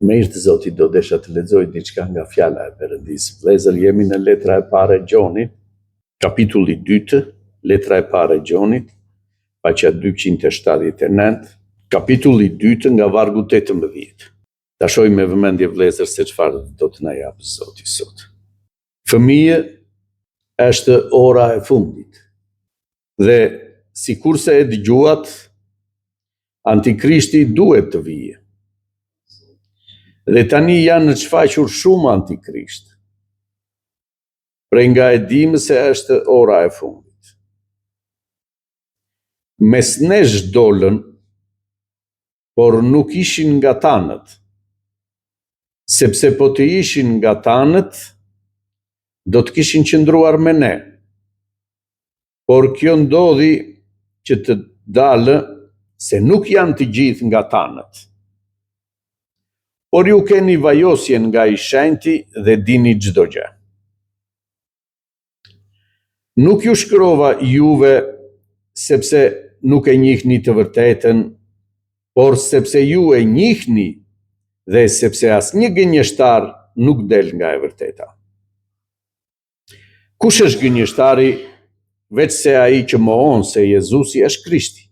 Mirë të Zotit, do desha të lexoj diçka nga fjala e Perëndisë. Vëllezër, jemi në letra e parë e Gjonit, kapitulli 2, letra e parë e Gjonit, faqja 279, kapitulli 2 nga vargu 18. Ta shohim me vëmendje vëllezër se çfarë do të na japë Zoti sot. Fëmijë, është ora e fundit. Dhe sikurse e dëgjuat, Antikrishti duhet të vijë. Dhe tani janë në shfaqur shumë antikrisht. Prej nga e dimë se është ora e fundit. Mes nesh dolën, por nuk ishin nga tanët, sepse po të ishin nga tanët, do të kishin qëndruar me ne. Por kjo ndodhi që të dalë se nuk janë të gjithë nga tanët. Por ju keni vajosjen nga i shenjti dhe dini çdo gjë. Nuk ju shkrova juve sepse nuk e njihni të vërtetën, por sepse ju e njihni dhe sepse asnjë gënjeshtar nuk del nga e vërteta. Kush është gënjeshtari veç se ai që mohon se Jezusi është Krishti?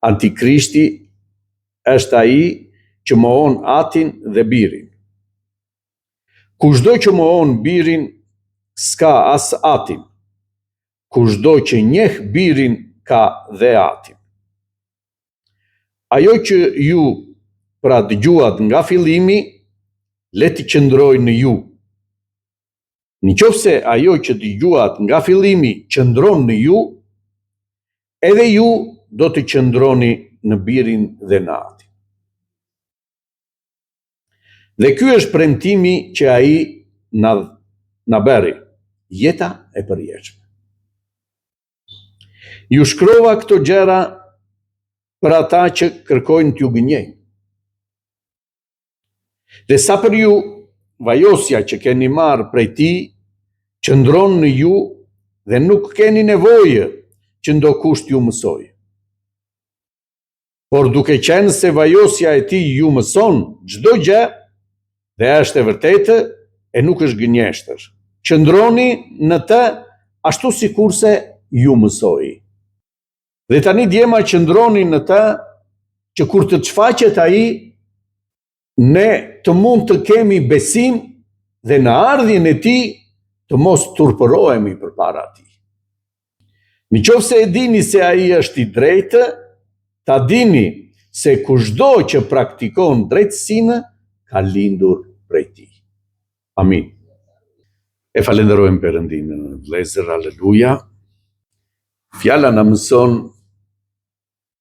Antikrishti është ai që mohon Atin dhe Birin. Kushdo që mohon Birin, s'ka as Atin. Kushdo që njeh Birin, ka dhe Atin. Ajo që ju pra dëgjuat nga fillimi, le të qëndrojë në ju. Nëse ajo që dëgjuat nga fillimi qëndron në ju, edhe ju do të qëndroni në Birin dhe në Atin. Dhe ky është premtimi që ai na bëri, jeta e përjetshme. Ju shkrova këto gjëra për ata që kërkojnë t'ju gënjejnë. Dhe sa për ju, vajosja që keni marrë prej tij qëndron në ju dhe nuk keni nevojë që ndokush t'ju mësojë. Por duke qenë se vajosja e tij ju mëson çdo gjë dhe është e vërtetë e nuk është gënjeshtër, qëndroni në të ashtu sikurse ju mësoi. Dhe tani djema qëndroni në të që kur të shfaqet ai, ne të mund të kemi besim dhe në ardhjen e tij të mos turpërohemi përpara tij. Nëse e dini se ai është i drejtë, ta dini se kushdo që praktikon drejtësinë ka lindur prej tij. Amin. E falenderojmë Perëndin, vëllezër, aleluja. Fjala na mëson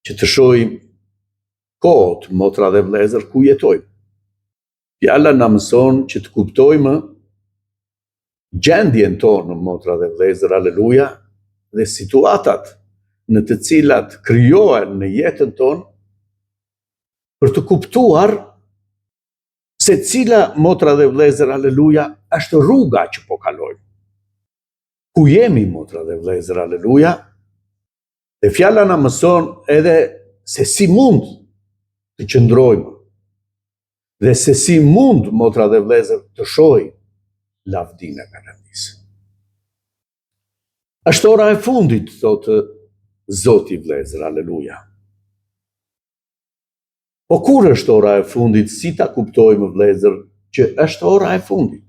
që të shohim kohët, motra dhe vëllezër, ku jetojmë. Fjala na mëson që të kuptojmë gjendjen tonë, motra dhe vëllezër, aleluja, dhe situatat në të cilat krijohen në jetën tonë, për të kuptuar se cila, motra dhe vëllezër, aleluja, është rruga që po kalojmë. Ku jemi, motra dhe vëllezër, aleluja, dhe fjala na mëson edhe se si mund të qëndrojmë, dhe se si mund, motra dhe vëllezër, të shohim lavdinë e Perëndisë. Është ora e fundit, thotë Zoti, vëllezër, aleluja. Po kur është ora e fundit, si ta kuptojmë, vëllezër, që është ora e fundit?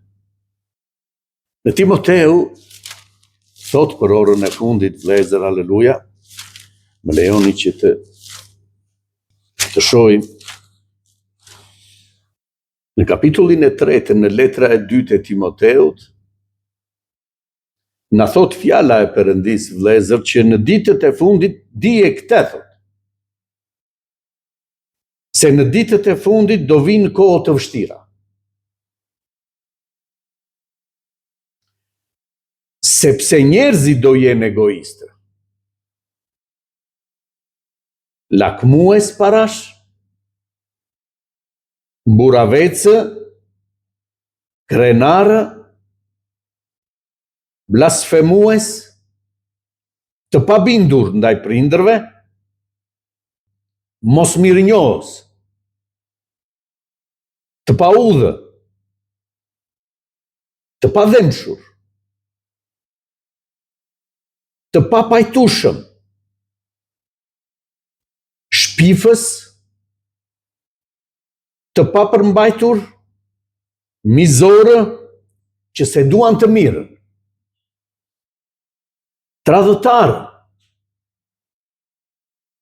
Në Timoteu, thot për orën e fundit, vëllezër, aleluja, më lejoni që të shohim në kapitullin e 3 në letra e 2 e Timoteut, na thot fjala e Perëndisë, vëllezër, që në ditët e fundit dije këtë, thot. Se në ditët e fundit do vinë kohë të vështira. Sepse njerëzit do jenë egoistë. Lakmues parash, mburavecë, krenarë, blasfemues, të pabindur ndaj prindërve, mosmirënjohës, të paudhë, të padhemshur, të papajtushëm, shpifës, të papërmbajtur, mizorë, që se duan të mirën, tradhëtarë,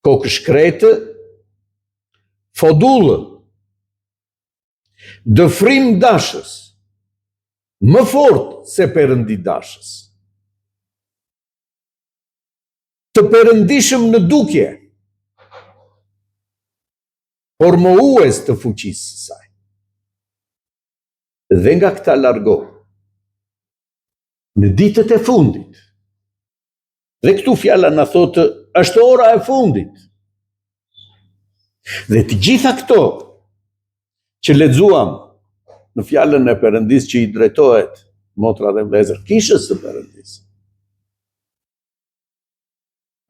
kokëshkretë, fodullë, dëfrim dashës, më fort se perëndi dashës, të perëndishëm në dukje, por mohues të fuqisë së saj. Dhe nga këta largo, në ditët e fundit, dhe këtu fjala na thotë, është ora e fundit. Dhe të gjitha këto që lexuam në fjalën e Perëndis që i drejtohet motra dhe vëllezër, kishës së Perëndis,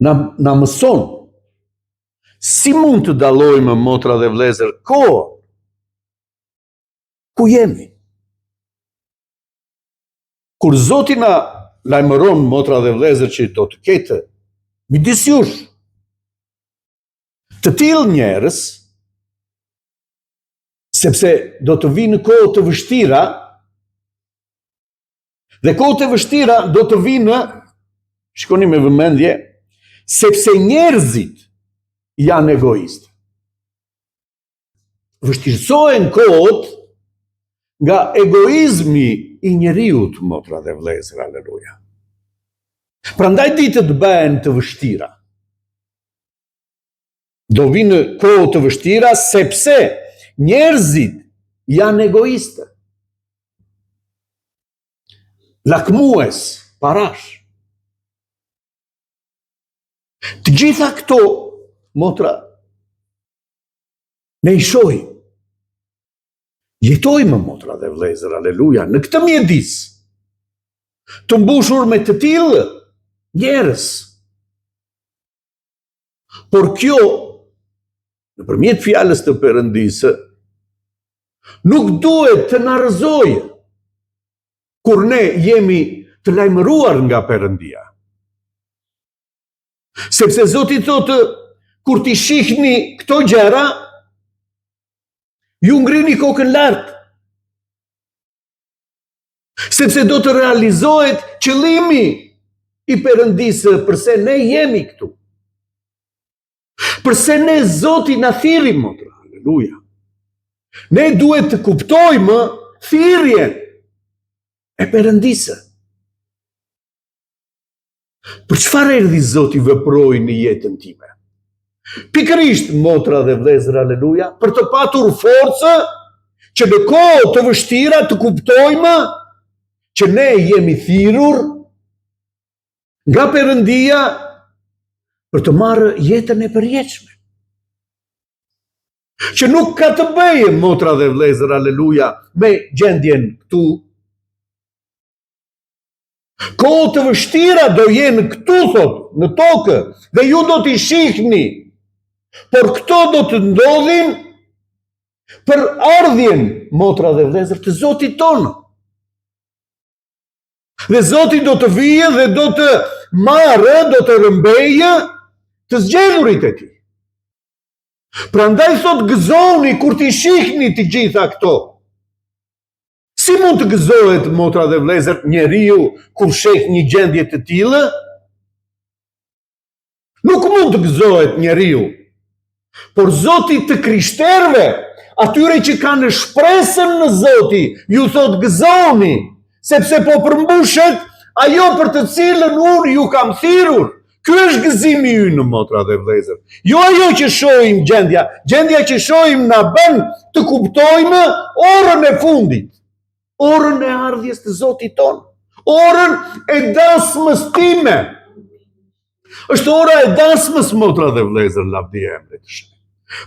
na mëson si mund të dallojmë motra dhe vëllezër kohën ku jemi. Kur Zoti na lajmëron motra dhe vëllezër që do të ketë midis jush të tillë njerëz, sepse do të vinë kohë të vështira, dhe kohët e vështira do të vinë, shikoni me vëmendje, sepse njerëzit janë egoistë. Vështirësohen kohët nga egoizmi i njeriut, motra dhe vëllezër, aleluja. Prandaj ditët bëhen të vështira. Do vinë kohë të vështira sepse njerëzit janë egoistë. Lakmues, parash. Të gjitha këto, motra, ne i shohim. Jetojmë, motra dhe vëllezër, aleluja, në këtë mjedis, të mbushur me të tillë njerëz. Por kjo, nëpërmjet fjalës të Perëndisë, nuk duhet të na rrëzojë kur ne jemi të lajmëruar nga Perëndia. Sepse Zoti thotë, kur t'i shihni këto gjëra, ju ngrini kokën lart. Sepse do të realizohet qëllimi i Perëndisë përse ne jemi këtu. Përse ne Zoti na thirri, motra, aleluja. Ne duhet të kuptojmë thirrjen e Perëndisë. Për çfarë erdhi Zoti veproi në jetën time? Pikërisht, motra dhe vëllezër, aleluja, për të patur forcë që në kohë të vështira të kuptojmë që ne jemi thirrur nga Perëndia për të marrë jetën e përjetshme. Që nuk ka të bëjë, motra dhe vëllezër, aleluja, me gjendjen këtu. Kohë të vështira do jenë këtu, thot, në tokë, dhe ju do t'i shihni. Por këto do të ndodhin për ardhjen, motra dhe vëllezër, të Zotit tonë. Dhe Zoti do të vijë dhe do të marrë, do të rëmbejë të zgjedhurit e tij. Prandaj thot, gëzoni kur t'i shihni të gjitha këto. Si mund të gëzohet, motra dhe vëllezër, njeriu kur sheh një gjendje të tillë? Nuk mund të gëzohet njeriu. Por Zoti të krishterëve, atyre që kanë shpresën në Zoti, ju thot gëzoni, sepse po përmbushet ajo për të cilën unë ju kam thirrur. Ky është gëzimi ynë, motra dhe vëllezër. Jo ajo që shohim gjendja që shohim na bën të kuptojmë orën e fundit, orën e ardhjes të Zotit tonë, orën e dasmës time. Është ora e dasmës, motra dhe vëllezër, lavdi e emrit të Shenjtë.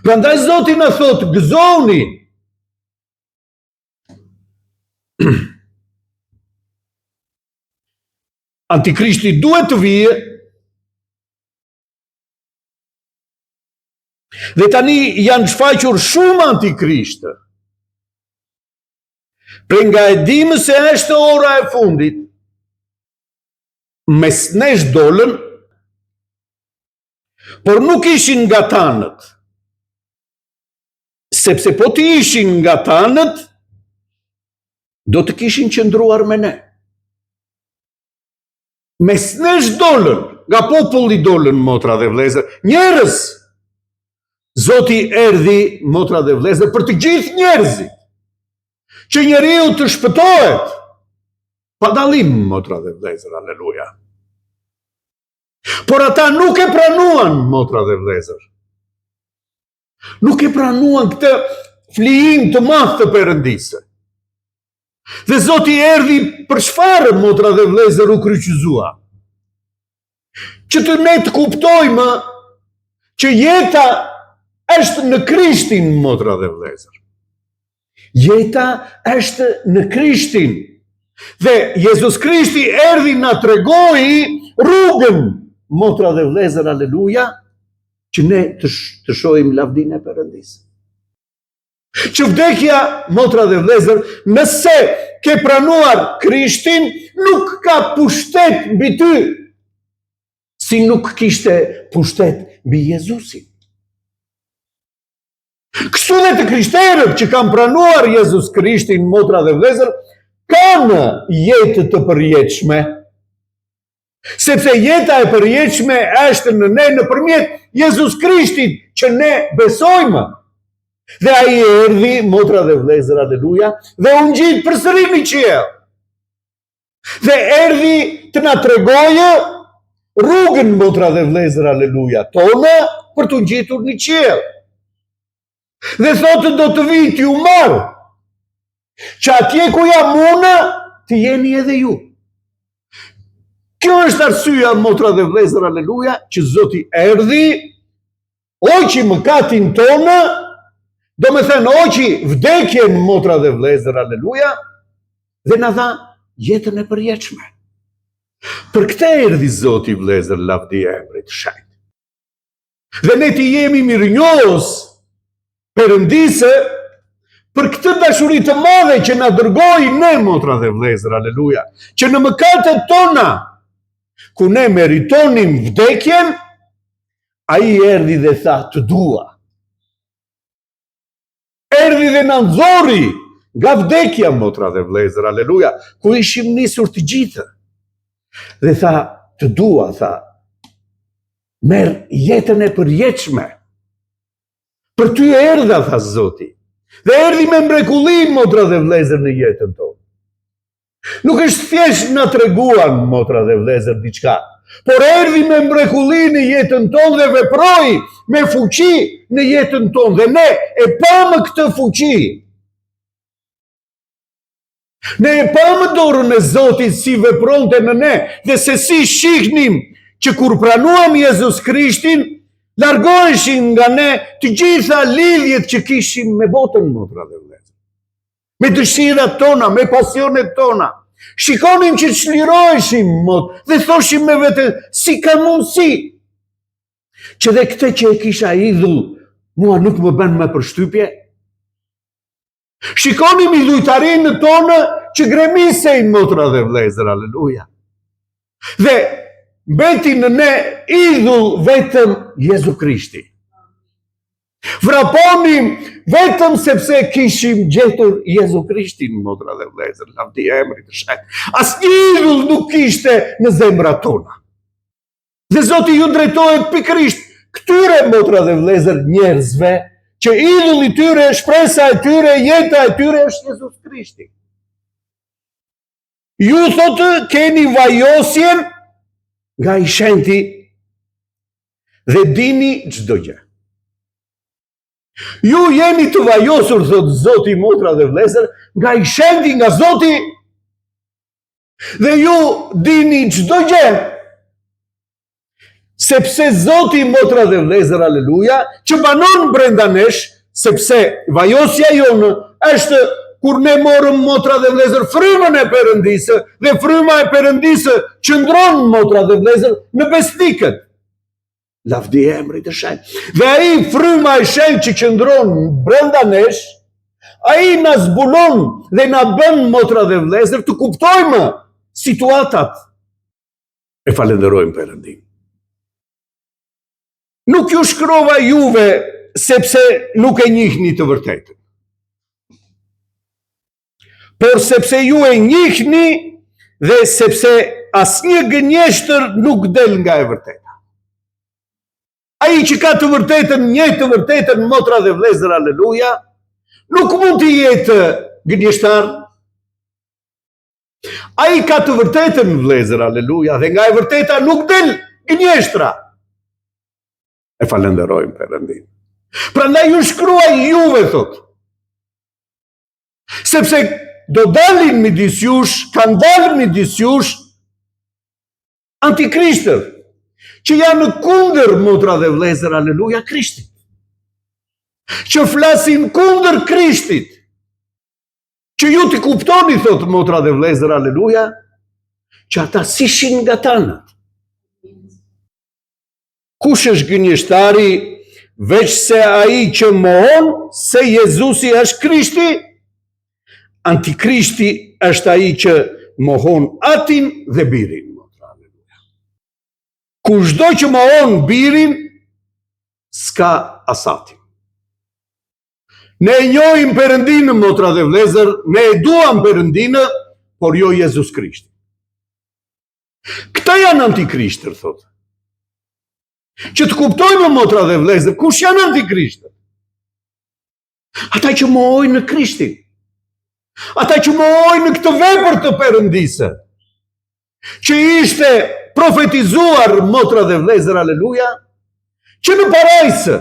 Prandaj Zoti na thot, gëzoni. Antikrishti duhet të vijë. Dhe tani janë shfaqur shumë antikrishtë. Pre nga e dimë se është ora e fundit, mes nesh dolën, por nuk ishin nga tanët. Sepse po të ishin nga tanët, do të kishin qëndruar me ne. Mes nesh dolën, nga populli dolën, motra dhe vlezër, njerëz, Zoti erdhi, motra dhe vlezër, për të gjithë njerëzit, që njeriu të shpëtohet, pa dalim, motra dhe vlezër, aleluja. Por ata nuk e pranuan, motra dhe vlezër. Nuk e pranuan këtë flijim të madh të Perëndisë. Dhe Zoti erdhi për çfarë, motra dhe vlezër, u kryqëzua? Që të ne të kuptojmë që jeta është në Krishtin, motra dhe vlezër. Jeta është në Krishtin. Dhe Jezus Krishti erdhi na tregoi rrugën, motra dhe vlezër, aleluja, që ne të shohim lavdinë e Perëndisë. Që vdekja, motra dhe vlezër, nëse ke pranuar Krishtin, nuk ka pushtet mbi ty, si nuk kishte pushtet mbi Jezusin. Kështu dhe të krishterët që kanë pranuar Jezus Krishtin, motra dhe vlezër, kanë jetë të përjetshme. Sepse jeta e përjetshme është në ne nëpërmjet Jezus Krishtit që ne besojmë. Dhe ai erdhi, motra dhe vlezër, aleluja, dhe u ngjit përsëri në qiell. Dhe erdhi të na tregojë rrugën, motra dhe vlezër, aleluja, tonë për të ngjitur në qiell. Dhe thotë do të vi t'ju marr, që atje ku jam unë, të jeni edhe ju. Kjo është arsyeja, motra dhe vlezër, aleluja, që Zoti erdhi, hoqi mëkatin tonë, do me thënë hoqi vdekjen, motra dhe vlezër, aleluja, dhe na dha jetën e përjetshme. Për këtë erdhi Zoti, vlezër, lavdi e emrit të shenjtë. Dhe ne të jemi mirënjohës Perëndisë për këtë dashuri të madhe që na dërgoi ne, motra dhe vlezër, aleluja, që në mëkatet tona, ku ne meritonim vdekjen, ai erdhi dhe tha të dua. Erdhi dhe na nxorri nga vdekja, motra dhe vlezër, aleluja, ku ishim nisur të gjithë. Dhe tha të dua, tha, merr jetën e përjetshme. Për ty erdha, tha Zoti. Dhe erdhi me mrekulli, motra dhe vlezër, në jetën tonë. Nuk është thjesht na treguan, motra dhe vlezër, diçka, por erdhi me mrekulli në jetën tonë dhe veproi me fuqi në jetën tonë. Dhe ne e pamë këtë fuqi. Ne e pamë dorën e Zotit si vepronte në ne, dhe se si shihnim që kur pranuam Jezus Krishtin, largoheshin nga ne të gjitha lidhjet që kishim me botën, motra dhe vlezër. Me dëshirat tona, me pasionet tona. Shikonim që çliroheshim, dhe thoshim me vete, si ka mundësi që dhe këtë që e kisha idhull, mua nuk më bën më përshtypje. Shikonim idhujtarinë tonë që gremisejnë, motra dhe vlezër, aleluja. Dhe mbeti në ne idhull vetëm Jezu Krishti. Vraponim vetëm sepse kishim gjetur Jezu Krishtin, motra dhe vlezër, lavdi e emrit të shenjtë. Asnjë idhull nuk kishte në zemrat tona. Dhe Zoti ju drejtohet pikërisht këtyre, motra dhe vlezër, njerëzve që idhulli tyre, shpresa e tyre, jeta e tyre është Jezus Krishti. Ju thotë keni vajosjen nga i shenjti dhe dini çdo gjë. Ju jeni të vajosur, thot Zoti, motra dhe vlezër, nga i shenjti, nga Zoti, dhe ju dini çdo gjë. Sepse Zoti, motra dhe vlezër, aleluja, që banon brenda nesh, sepse vajosja jonë është kur ne morëm, motra dhe vlezër, frymën e Perëndisë, dhe fryma e Perëndisë qëndron, motra dhe vlezër, në besnikët. Lavdi e emrit të shenjtë. Dhe ai fryma e shenjtë që qëndron brenda nesh, Ai na zbulon dhe na bën motra dhe vëllezër të kuptojmë situatat. E falenderojmë Perëndin. Nuk ju shkrova juve sepse nuk e njihni të vërtetën, por sepse ju e njihni dhe sepse asnjë gënjeshtër nuk del nga e vërteta. Ai që ka të vërtetën, njeh të vërtetën, motra dhe vëllezër, aleluja, nuk mund të jetë gënjeshtar. Ai ka të vërtetën, vëllezër, aleluja, dhe nga e vërteta nuk del gënjeshtra. E falenderojmë Perëndin. Prandaj ju shkruaj juve, thot, sepse do dalin midis jush, kanë dalë midis jush antikristër, që janë kundër, motra dhe vëllezër, aleluja, Krishtit. Që flasin kundër Krishtit. Që ju të kuptoni, thot, motra dhe vëllezër, aleluja, që ata sishin nga tanët. Kush është gënjeshtari veç se ai që mohon se Jezusi është Krishti? Antikrishti është ai që mohon atin dhe birin. Kushdo që mohon birin, s'ka asatin. Ne e njohim Perëndinë, motra dhe vëllezër, ne e duam Perëndinë, por jo Jezus Krishti. Këta janë antikrishter, thotë. Që të kuptojmë, motra dhe vëllezër, kush janë antikrishter? Ata që mohojnë në Krishtin. Ata që mohojnë në këtë vepër të Perëndisë, që ishte profetizuar, motra dhe vëllezër, aleluja, që në parajsë,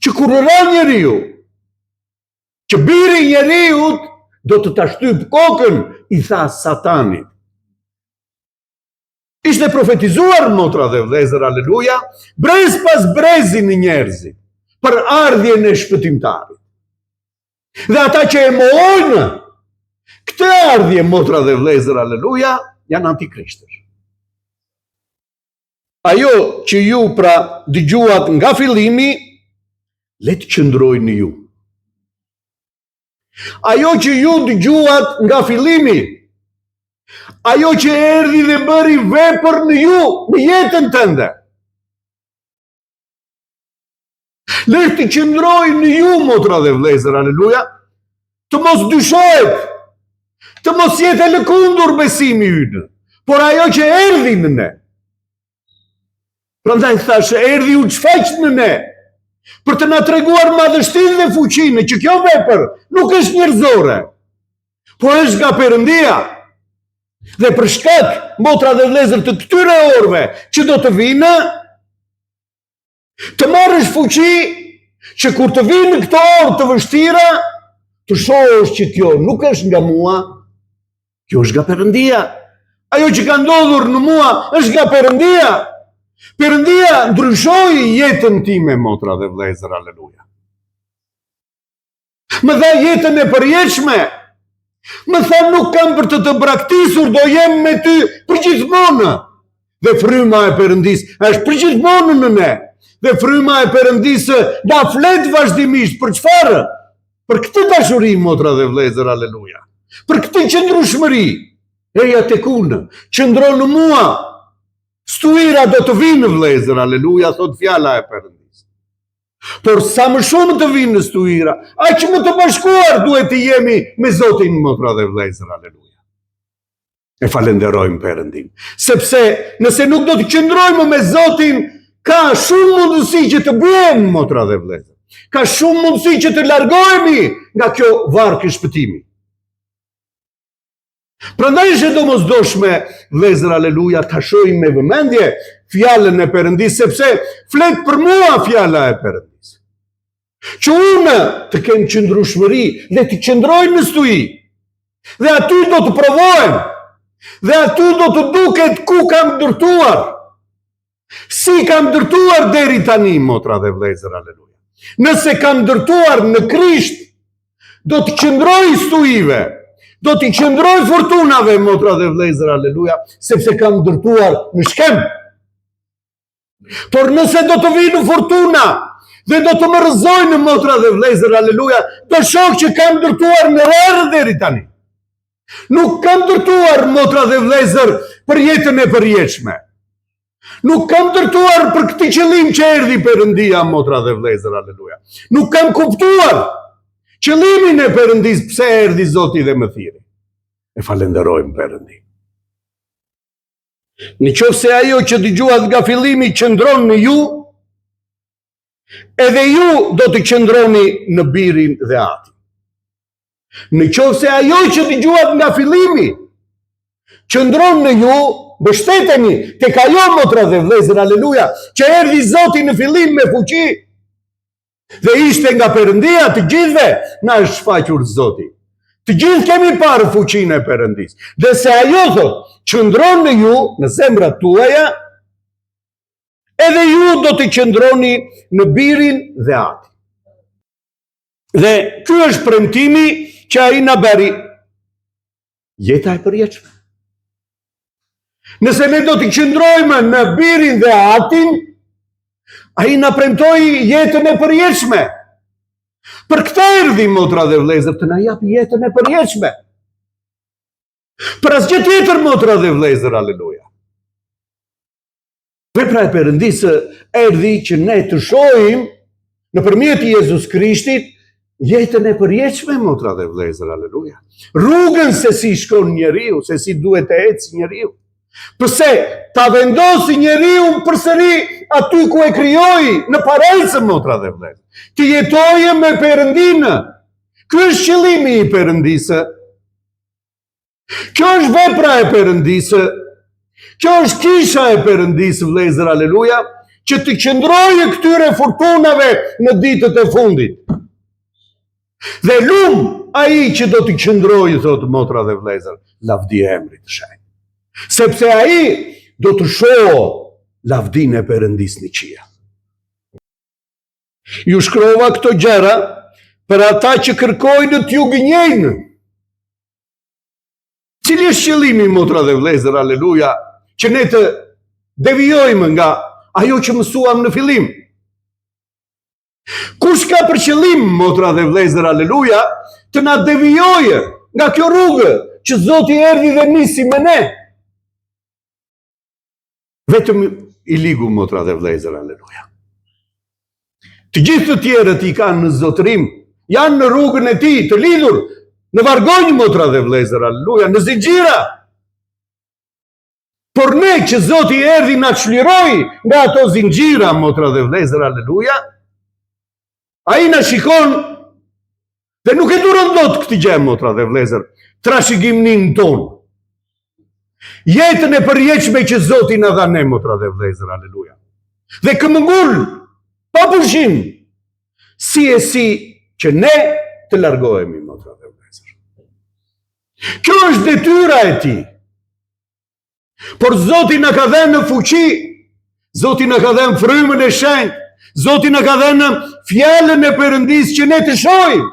që kur ra njeriu, që biri njeriut do të ta shtyp kokën, i tha Satanit. Ishte profetizuar, motra dhe vëllezër, aleluja, brez pas brezi në njerëzit, për ardhjen e shpëtimtarit. Dhe ata që e mohojnë këtë ardhje, motra dhe vëllezër, aleluja, janë antikrishter. Ajo që ju pra dëgjuat nga fillimi, le të qëndrojë në ju. Ajo që ju dëgjuat nga fillimi, ajo që erdhi dhe bëri vepër në ju, në jetën tënde, le të qëndrojë në ju, motra dhe vëllezër, aleluja, të mos dyshohet, të mos jetë e lëkundur besimi ynë, por ajo që erdhi në ne. Prandaj thashë, erdhi u shfaq në ne, për të na treguar madhështinë dhe fuqinë, që kjo vepër nuk është njerëzore, por është nga Perëndia. Dhe për shkak, motra dhe vëllezër, të këtyre orëve që do të vinë, të marrësh fuqi që kur të vinë këto orë të vështira, të shohësh që kjo nuk është nga mua, kjo është nga Perëndia. Ajo që ka ndodhur në mua është nga Perëndia. Perëndia ndryshoi jetën time, motra dhe vëllezër, aleluja. Më dha jetën e përjetshme. Më tha, nuk kam për të braktisur, do jem me ty përgjithmonë. Dhe fryma e Perëndisë është përgjithmonë në ne. Dhe fryma e Perëndisë na flet vazhdimisht për çfarë? Për këtë dashuri, motra dhe vëllezër, aleluja. Për këtë qëndrueshmëri. Eja tek unë, qëndro në mua. Stuira do të vinë, vëllezër, aleluja, thot fjala e Perëndisë. Por sa më shumë të vinë në stuira, aq më të bashkuar duhet të jemi me Zotin, motra dhe vëllezër, aleluja. E falenderojmë Perëndin, sepse nëse nuk do të qëndrojmë me Zotin, ka shumë mundësi që të bëjmë, motra dhe vëllezër. Ka shumë mundësi që të largohemi nga kjo varkë e shpëtimit. Prandaj është domosdoshme, vëllezër, aleluja, ta shohim me vëmendje fjalën e Perëndisë, sepse flet për mua fjala e Perëndisë. Që unë të kem qëndrueshmëri dhe të qëndroj në stuhi. Dhe aty do të provohem. Dhe aty do të duket ku kam ndërtuar. Si kam ndërtuar deri tani, motra dhe vëllezër, aleluja. Nëse kam ndërtuar në Krisht, do të qëndroj stuhive. Do t'i qëndroj fortunave, motra dhe vëllezër, aleluja, sepse kam ndërtuar në shkem. Por nëse do të vinë fortuna Dhe do të më rëzojnë motra dhe vlezër, aleluja, të shok që kam dërtuar në rërë deri tani. Nuk kam dërtuar motra dhe vlezër për jetën e përjetshme. Nuk kam dërtuar për këti qëllim që erdhi Perëndia, motra dhe vlezër, aleluja. Nuk kam kuptuar qëllimin e Perëndis pse erdhi Zoti dhe më thiri. E falenderojmë Perëndin. Në qoftë se ajo që dëgjuat nga fillimi qëndron në ju, edhe ju do të qëndroni në Birin dhe Atin. Në qoftë se ajo që dëgjuat nga fillimi qëndron në ju, mbështeteni tek ajo, motra dhe vlezër, aleluja, që erdhi Zoti në fillim me fuqi dhe ishte nga Perëndia, të gjithëve na është shfaqur Zoti. Të gjithë kemi parë fuqinë e Perëndis. Dhe se ajo thot, qëndron në ju, në zemrat tuaja, edhe ju do të qëndroni në Birin dhe Atin. Dhe ky është premtimi që ai na bëri. Jeta e përjetshme. Nëse ne do të qëndrojmë në Birin dhe Atin, ai na premtoi jetën e përjetshme. Për këtë erdhi, motra dhe vlezër, të na japë jetën e përjetshme. Për asgjë tjetër, motra dhe vlezër, aleluja. Vepra e Perëndisë erdhi që ne të shohim nëpërmjet Jezus Krishtit jetën e përjetshme, motra dhe vlezër, aleluja. Rrugën se si shkon njeriu, se si duhet të ecë njeriu. Përse ta vendosi njeriu përsëri aty ku e krijoi, në parajsë, motra dhe vlezër. Të jetojë me Perëndinë. Ky është qëllimi i Perëndisë. Kjo është vepra e Perëndisë. Kjo është kisha e Perëndisë, vlezër, aleluja, që të qëndrojë këtyre fortunave në ditët e fundit. Dhe ai që do të qëndrojë, thotë motra dhe vlezër, lavdi e emrit të shenjtë. Sepse ai do të shohë lavdinë e Perëndisë në qiell. Ju shkrova këto gjëra për ata që kërkojnë t'ju gënjejnë. Cili është qëllimi, motra dhe vlezër, aleluja, që ne të devijojmë nga ajo që mësuam në fillim? Kush ka për qëllim, motra dhe vlezër, aleluja, të na devijojë nga kjo rrugë që Zoti erdhi dhe nisi me ne? Vetëm i ligu, motra dhe vlezër, aleluja. Të gjithë të tjerët i kanë në zotërim, janë në rrugën e tij, të lidhur në vargonj, motra dhe vlezër, aleluja, në zinxhira. Por ne që Zoti erdhi na çliroi nga ato zinxhira, motra dhe vlezër, aleluja, ai na shikon dhe nuk e duron dot këtë gjë, motra dhe vlezër, trashëgiminë tonë. Jetën e përjetshme që Zoti na dha ne, motra dhe vlezër, aleluja. Dhe këmbëngul, pa pushim, si e si që ne të largohemi, motra dhe vlezër. Kjo është detyra e tij. Por Zoti na ka dhënë fuqi, Zoti na ka dhënë frymën e shenjtë, Zoti na ka dhënë fjalën e Perëndisë që ne të shohim,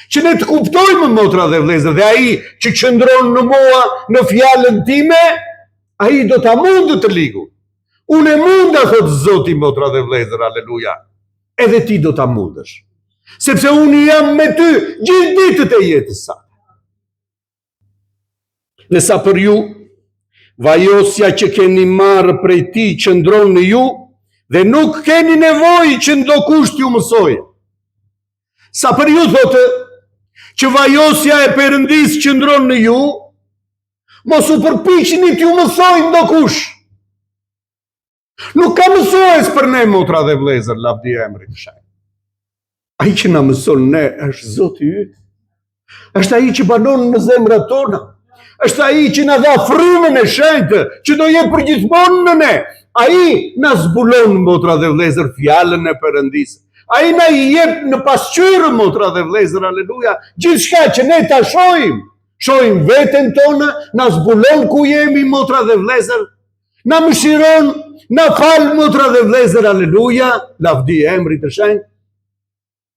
që ne të kuptojmë, motra dhe vlezër, dhe ai që qëndron në mua, në fjalën time, ai do ta mundë të ligu. Unë e munda, thot Zoti, motra dhe vlezër, aleluja, edhe ti do ta mundësh. Sepse unë jam me ty gjithë ditët e jetës sate. Dhe sa për ju, vajosja që keni marrë prej tij qëndron në ju, dhe nuk keni nevojë që ndokush t'ju mësojë. Sa për ju, thotë, që vajosja e Perëndisë qëndron në ju, mos u përpiqni t'ju mësojë ndokush. Nuk ka mësues për ne, motra dhe vlezër, lavdi e emrit të shenjtë. Ai që na mëson ne është Zoti yt. Është ai që banon në zemrat tona. Është ai që na dha frymën e shenjtë, që do jetë përgjithmonë në ne. Ai na zbulon, motra dhe vlezër, fjalën e Perëndisë. Ai na i jep në pasqyrë, motra dhe vlezër, aleluja, gjithçka që ne ta shohim. Shohim veten tonë, na zbulon ku jemi, motra dhe vlezër. Na mëshiron, na fal, motra dhe vlezër, aleluja, lavdi e emrit të shenjtë.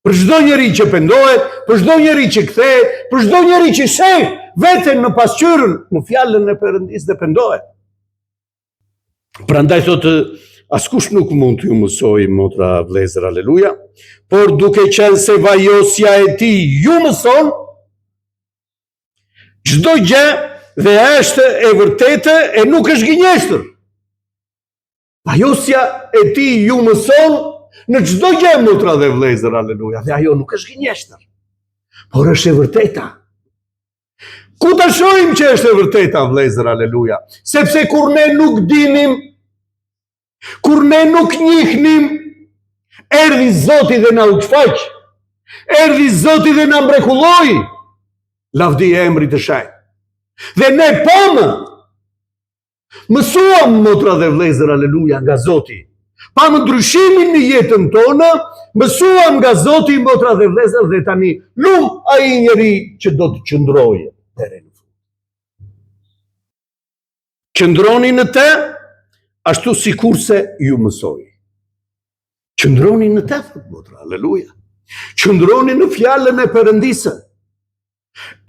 Për çdo njeri që pendohet, për çdo njeri që kthehet, për çdo njeri që sheh veten në pasqyrën, në fjalën e Perëndisë dhe pendohet. Prandaj thotë askush nuk mund t'ju mësoj, motra vlezër, aleluja, por duke qenë se vajosja e ti ju mëson, çdo gjë dhe është e vërtetë e nuk është gënjeshtër. Vajosja e ti ju mëson në çdo gjë, motra dhe vlezër, aleluja, dhe ajo nuk është gënjeshtër, por është e vërteta. Ku ta shohim që është e vërteta, vlezër, aleluja? Sepse kur ne nuk dinim, kur ne nuk njihnim, erdhi Zoti dhe na u shfaq, erdhi Zoti dhe na mrekulloi, lavdi e emrit të shenjtë. Dhe ne pamë, mësuam, motra dhe vlezër, aleluja, nga Zoti. Pamë ndryshimin në jetën tonë, mësuam nga Zoti, motra dhe vlezër, dhe tani ai njeri që do të qëndrojë deri në fund. Qëndroni në të, ashtu sikurse ju mësoi. Qëndroni në të, motra, aleluja. Qëndroni në fjalën e Perëndisë.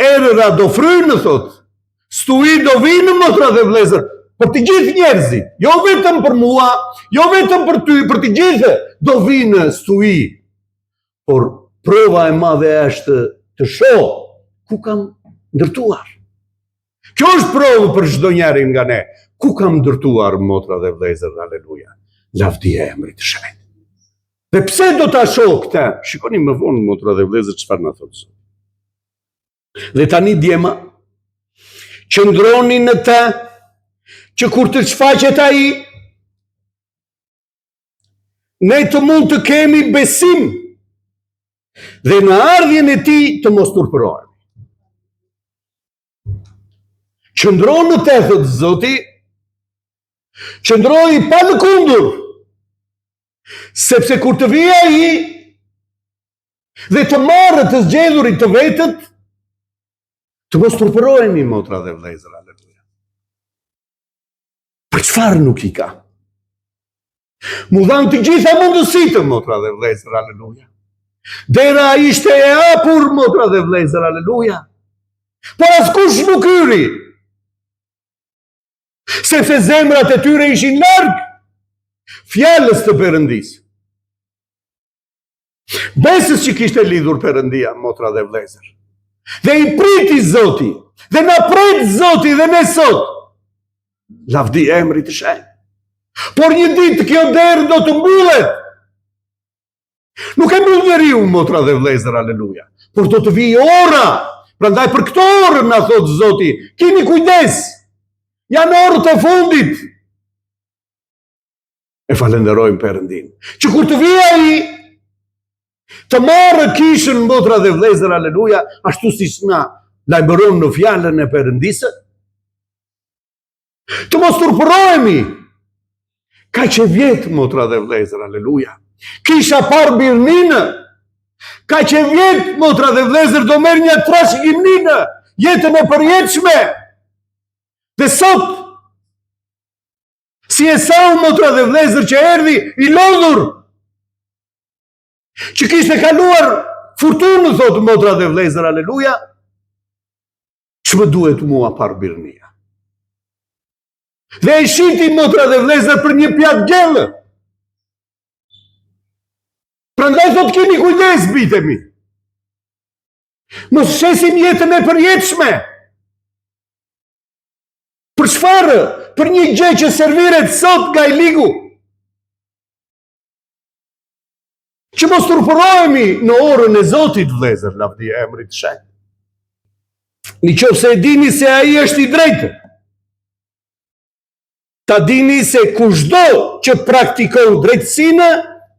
Erëra do frynë, thot. Stui do vinë, motra dhe vlezër, për të gjithë njerëzit, jo vetëm për mua, jo vetëm për ty, për të gjithë do vinë stui. Por prova e madhe është të shoh ku kam ndërtuar. Kjo është provë për çdo njeri nga ne. Ku kam ndërtuar, motra dhe vlezër, aleluja, lavdi e emrit të shenjtë. Dhe pse do ta shoh këtë? Shikoni më vonë, motra dhe vlezër, çfarë na thotë Zoti. Dhe tani djema, qëndroni në të, që kur të shfaqet ai, ne të mund të kemi besim dhe në ardhjen e tij të mos turpërohemi. Qëndro në të, thot Zoti, qëndroj pa lëkundur, sepse kur të vijë ai dhe të marrë të zgjedhurit të vetët, të mos turpërohemi, motra dhe vlezër, aleluja. Për çfarë nuk i ka? Mu dhanë të gjitha mundësitë, motra dhe vlezër, aleluja. Dera ishte e hapur, motra dhe vlezër, aleluja. Por askush nuk hyri, sepse zemrat e tyre ishin larg fjalës të Perëndisë. Besës që kishte lidhur Perëndia, motra dhe vlezër. Dhe i priti Zoti, dhe na pret Zoti dhe ne sot. Lavdi emrit të shenjtë. Por një ditë kjo derë do të mbyllet. Nuk e mbyll njeriu, motra dhe vlezër, aleluja, por do të vijë ora. Prandaj për këtë orë na thot Zoti, keni kujdes. Janë orët e fundit. E falenderojmë Perëndin, që kur të vijë ai, të marrë kishën, motra dhe vlezër, aleluja, ashtu si na lajmëron në fjalën e Perëndisë, të mos turpërohemi. Kaq e vjetë, motra dhe vlezër, aleluja, kisha parë birninë, kaq e vjetë, motra dhe vlezër, do merr një trashëgiminë, jetën e përjetshme. Dhe sot, si Esau, motra dhe vlezër, që erdhi i lodhur, që kishte kaluar furtunë, thot motra dhe vlezër, aleluja, ç'më duhet mua par birnia? Dhe e shiti, motra dhe vlezër, për një pjatë gjellë. Prandaj thot, keni kujdes, bitemi. Mos shesim jetën e përjetshme. Për çfarë? Për një gjë që serviret sot nga i ligu. Që mos turpërohemi në orën e Zotit, vlezër, lavdi e emrit të shenjtë. Nëse e dini se ai është i drejtë, ta dini se kushdo që praktikon drejtësinë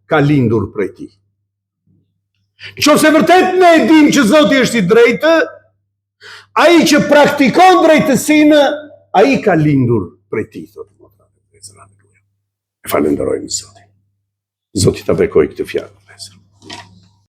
ka lindur prej tij. Nëse vërtet ne e dim që Zoti është i drejtë, ai që praktikon drejtësinë, ai ka lindur prej tij, thotë motra. E falenderojmë Zotin. Zoti ta bekojë këtë fjalë.